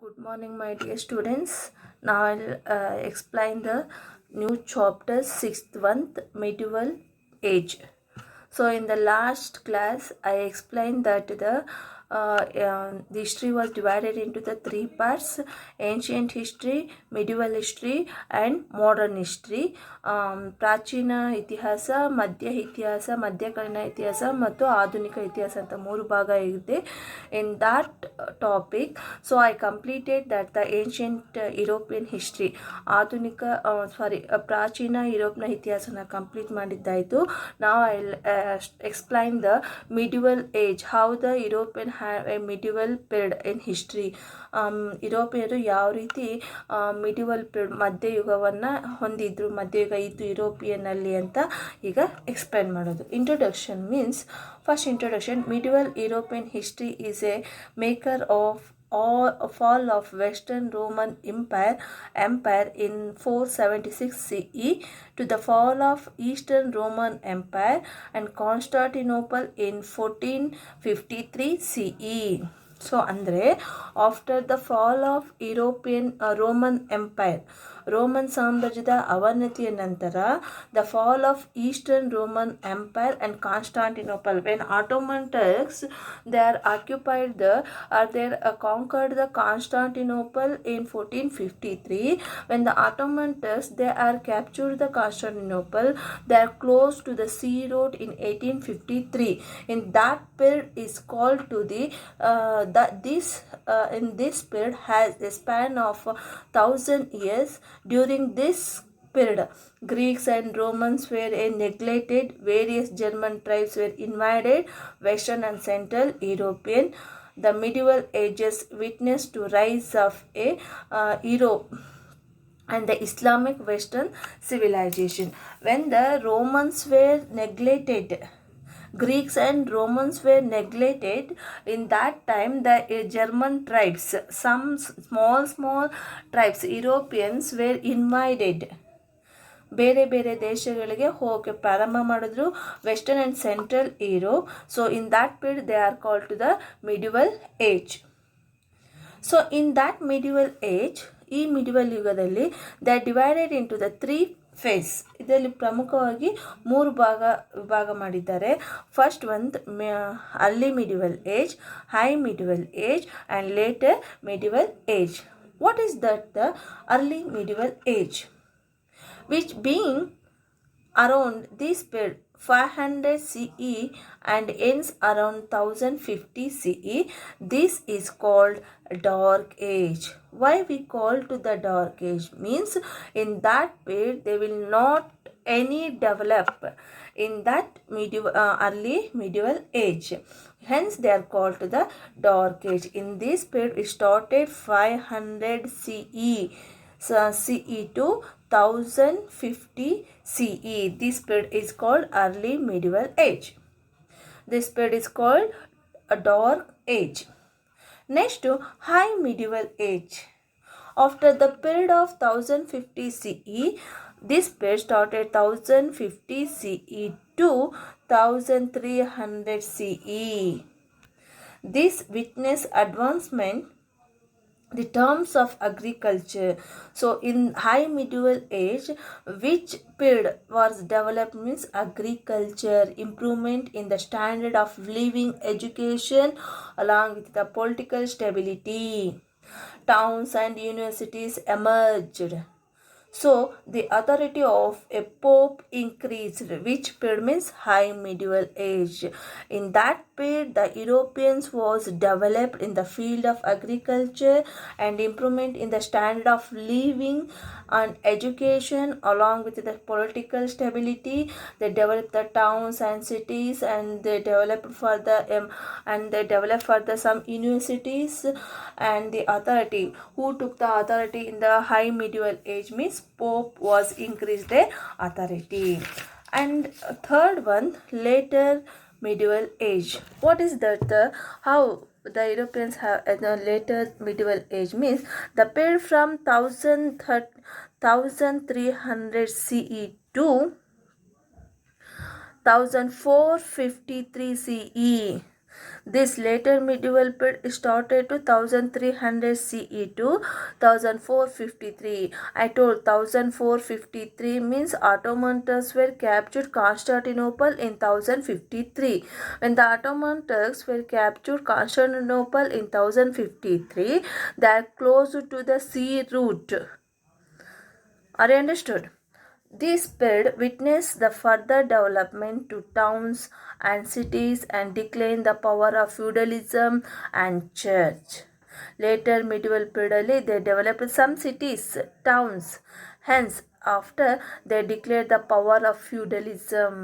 Good morning, my dear students. Now I'll explain the new chapter, sixth one, medieval age. So in the last class, I explained that the history was divided into the three parts: ancient history, medieval history, and modern history. ಪ್ರಾಚೀನ ಇತಿಹಾಸ, ಮಧ್ಯಕಾಲೀನ ಇತಿಹಾಸ ಮತ್ತು ಆಧುನಿಕ ಇತಿಹಾಸ ಅಂತ ಮೂರು ಭಾಗ ಇದೆ. In that topic, so I completed that the ancient European history, ಆಧುನಿಕ ಪ್ರಾಚೀನ ಯುರೋಪ್ನ ಇತಿಹಾಸನ complete ಮಾಡಿದ್ದಾಯಿತು. Now I'll explain the medieval age, how the European have a medieval period in history. ಯುರೋಪಿಯರು ಯಾವ ರೀತಿ ಮಿಡಿವಲ್ ಪಿರಿಯಡ್ ಮಧ್ಯಯುಗವನ್ನು ಹೊಂದಿದ್ರು, ಮಧ್ಯಯುಗ ಇತ್ತು ಯುರೋಪಿಯನ್ನಲ್ಲಿ ಅಂತ ಈಗ ಎಕ್ಸ್ಪ್ಲೇನ್ ಮಾಡೋದು. Introduction means, first introduction, medieval European history is a maker of fall of Western Roman Empire in 476 CE to the fall of Eastern Roman Empire and Constantinople in 1453 CE. So ಅಂದರೆ after the fall of European Roman empire, Roman ಸಾಮ್ರಾಜ್ಯದ ಅವನತಿಯ ನಂತರ, the fall of eastern Roman empire and Constantinople, when Ottoman Turks they are occupied conquered the Constantinople in 1453. When the Ottoman Turks they are captured the Constantinople, they are close to the sea road in 1853. In that period is called to the in this period has a span of 1,000 years. During this period, Greeks and Romans were neglected. Various German tribes were invaded Western and Central European. The medieval ages witnessed to rise of a Europe and the Islamic Western civilization. When the Romans were neglected, Greeks and Romans were neglected, in that time the German tribes, some small tribes, Europeans were invaded. ಬೇರೆ ಬೇರೆ ದೇಶಗಳಿಗೆ ಹೋಗಿ ಪ್ರಾರಂಭ ಮಾಡಿದ್ರು, western and central Europe. So in that period they are called to the medieval age. So in that medieval age, ಈ medieval ಯುಗದಲ್ಲಿ they are divided into the three phase. ಇದರಲ್ಲಿ ಪ್ರಮುಖವಾಗಿ ಮೂರು ವಿಭಾಗ ಮಾಡಿದ್ದಾರೆ. ಫಸ್ಟ್ ಒಂದು early medieval age, high medieval age and later medieval age. What is that the early medieval age? Which being around this period 500 CE and ends around 1050 CE. This is called Dark Age. Why we call to the Dark Age? Means in that period they will not any develop in that early medieval age. Hence they are called to the Dark Age. In this period it started 500 CE. CE to 1050 CE. This period is called early medieval age. This period is called a dark age. Next to high medieval age. After the period of 1050 CE, this period started 1050 CE to 1300 CE. This witnessed advancement the terms of agriculture. So in high medieval age, which period was developed means agriculture, improvement in the standard of living, education along with the political stability. Towns and universities emerged. So the authority of a pope increased, which period means high medieval age. In that period the Europeans was developed in the field of agriculture and improvement in the standard of living and education along with the political stability. They developed the towns and cities, and they developed further some universities. And the authority, who took the authority in the high medieval age means Pope was increased their authority. And third one, later medieval age. What is that? How the Europeans have the later medieval age means the period from 1300 CE to 1453 CE. This later medieval period started to 1300 CE to 1453. I told 1453 means Ottoman Turks were captured Constantinople in 1053. When the Ottoman Turks were captured Constantinople in 1053, they are close to the sea route. Are you understood? This period witnessed the further development to towns and cities and decline the power of feudalism and church. Later medieval period they developed some cities, towns. Hence, after they declared the power of feudalism.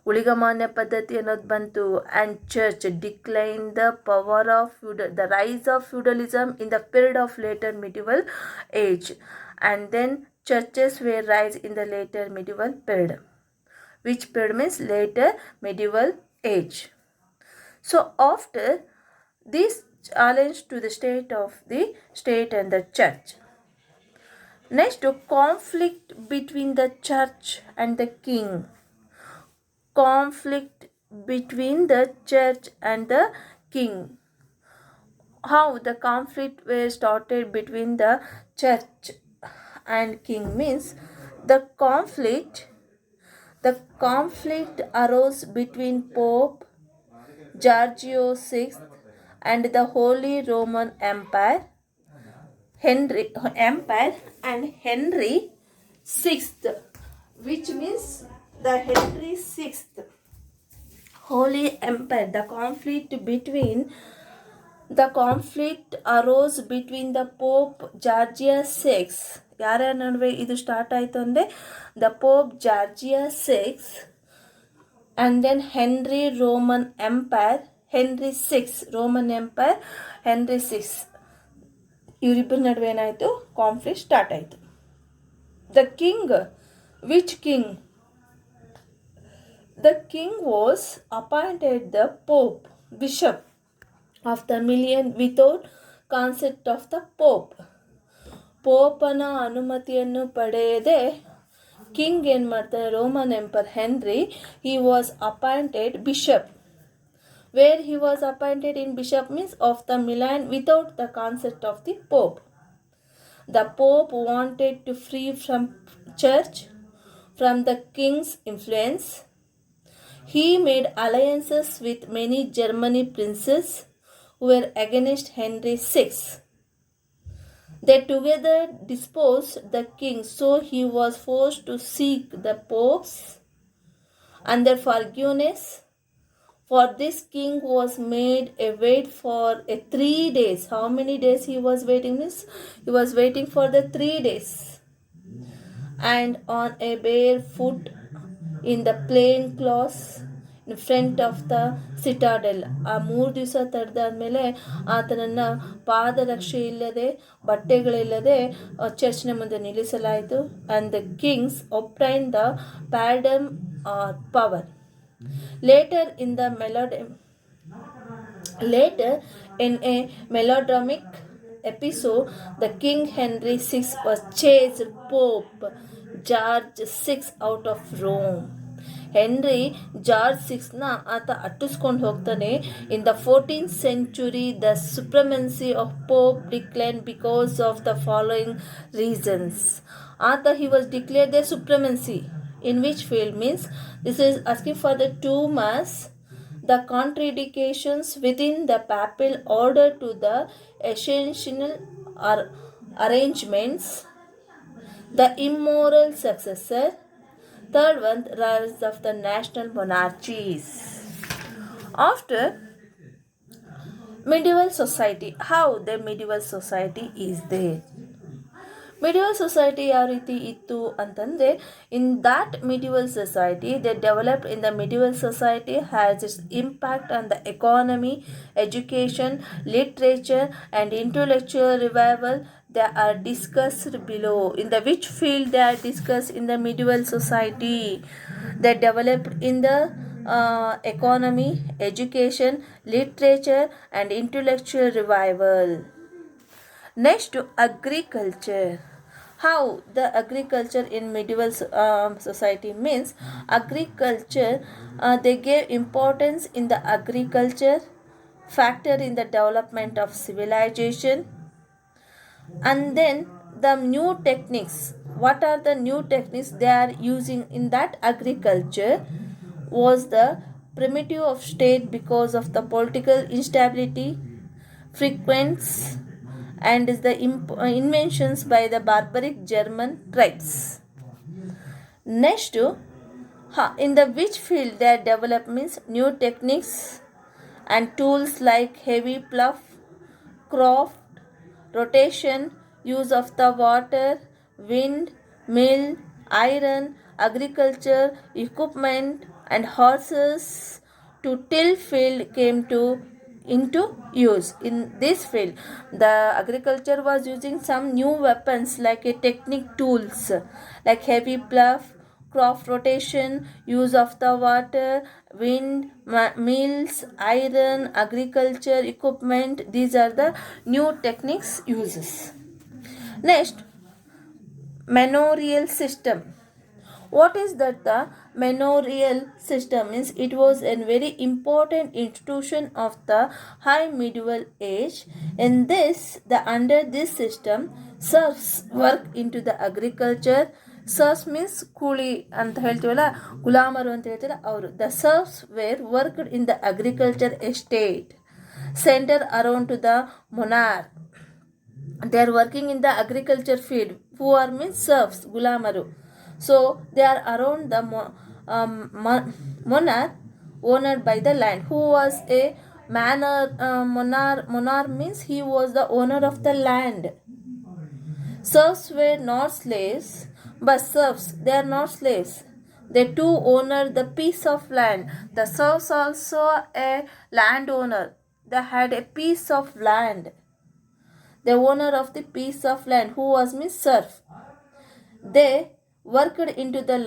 ಉಳಿಗಮಾನ್ಯ ಪದ್ಧತಿ ಅನ್ನೋದು ಬಂತು and church declined the power of the rise of feudalism in the period of later medieval age, and then churches were rise in the later medieval period, which period means later medieval age. So after this challenge to the state and the church, next to conflict between the church and the king. Conflict between the church and the king. How the conflict was started between the church and king means the conflict arose between Pope Giorgio VI and the Holy Roman Empire and Henry VI, which means the Henry VI Holy Empire. The conflict arose between the Pope Georgius VI. ಯಾರ ನಡುವೆ ಇದು start ಆಯಿತು ಅಂದರೆ the Pope Georgius VI and then Henry Roman Empire Henry VI Roman Empire Henry VI ಇವರಿಬ್ಬರ ನಡುವೆ ಏನಾಯಿತು conflict start ಆಯಿತು. The king which king? The king was appointed the Pope, Bishop of the Milan without consent of the Pope. ಪೋಪನ ಅನುಮತಿಯನ್ನು ಪಡೆಯದೆ king ಏನು ಮಾಡ್ತಾರೆ, Roman emperor Henry, he was appointed bishop. Where he was appointed in bishop means of the Milan without the consent of the Pope. The Pope wanted to free from church, from the king's influence. He made alliances with many German princes who were against Henry VI. They together deposed the king, so he was forced to seek the popes and their forgiveness. For this, king was made a wait for 3 days. How many days he was waiting? He was waiting for the 3 days. And on a bare foot in the plain clothes in front of the citadel. ಆ 3 ದಿವಸ ತಡೆದಾದ್ಮೇಲೆ ಆತನನ್ನು ಪಾದರಕ್ಷೆ ಇಲ್ಲದೆ ಬಟ್ಟೆಗಳಿಲ್ಲದೆ ಚರ್ಚ್ನ ಮುಂದೆ ನಿಲ್ಲಿಸಲಾಯಿತು. and the kings obtained the pardon power. Later in a melodramatic episode, the King Henry VI was chased Pope George VI out of Rome. Henry George ಸಿಕ್ಸ್ನ ಆತ ಅಟ್ಟಿಸ್ಕೊಂಡು ಹೋಗ್ತಾನೆ. In the 14th century the supremacy of Pope declined because of the following reasons. he was declared the supremacy in which field means this is asking for the 2 mass, the contradictions within the papal order to the essential arrangements, the immoral successor, third one, rise of the national monarchies. After medieval society, how the medieval society is there? medieval society ಯಾವ ರೀತಿ ಇತ್ತು ಅಂತಂದರೆ, in that medieval society they developed in the medieval society has its impact on the economy, education, literature and intellectual revival. They are discussed below. In the which field they are discussed in the medieval society? They developed in the economy, education, literature and intellectual revival. Next to agriculture. How the agriculture in medieval society means agriculture, they gave importance in the agriculture factor in the development of civilization. And then the new techniques, what are the new techniques they are using in that agriculture was the primitive of state because of the political instability frequents and is the inventions by the barbaric German tribes. Next, in the which field they are developed means new techniques and tools like heavy plough, crop rotation, use of the water, wind, mill, iron, agriculture, equipment, and horses to till field came to into use. In this field, the agriculture was using some new weapons like a technique tools like heavy plough, crop rotation, use of the water, wind, mills, iron, agriculture equipment. These are the new techniques uses. Next, manorial system. What is that? The manorial system means it was a very important institution of the high medieval age. In this, the under this system, serfs work into the agriculture. Serfs means ಕೂಲಿ ಅಂತ ಹೇಳ್ತೀವಲ್ಲ, ಗುಲಾಮರು ಅಂತ ಹೇಳ್ತೀವಲ್ಲ ಅವರು. The serfs were worked in the agriculture estate centre around to the monarch. They are working in the agriculture field. Who are means serfs, gulamaru. So they are around the monarch owned by the land. Who was a monarch means he was the owner of the land. Serfs were not slaves, but serfs, they are not slaves. They too owner the piece of land. The serfs also a landowner. They had a piece of land. The owner of the piece of land, who was means serf. They worked into the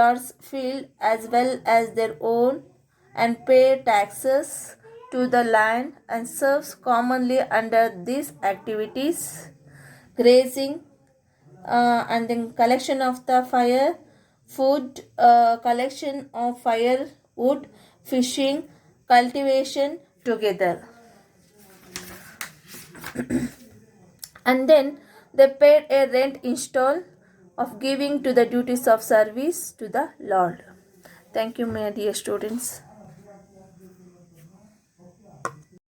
lord's field as well as their own and pay taxes to the land, and serfs commonly under these activities grazing and then collection of the fire food, collection of firewood, fishing, cultivation together. And then they paid a rent install of giving to the duties of service to the Lord. Thank you, my dear students.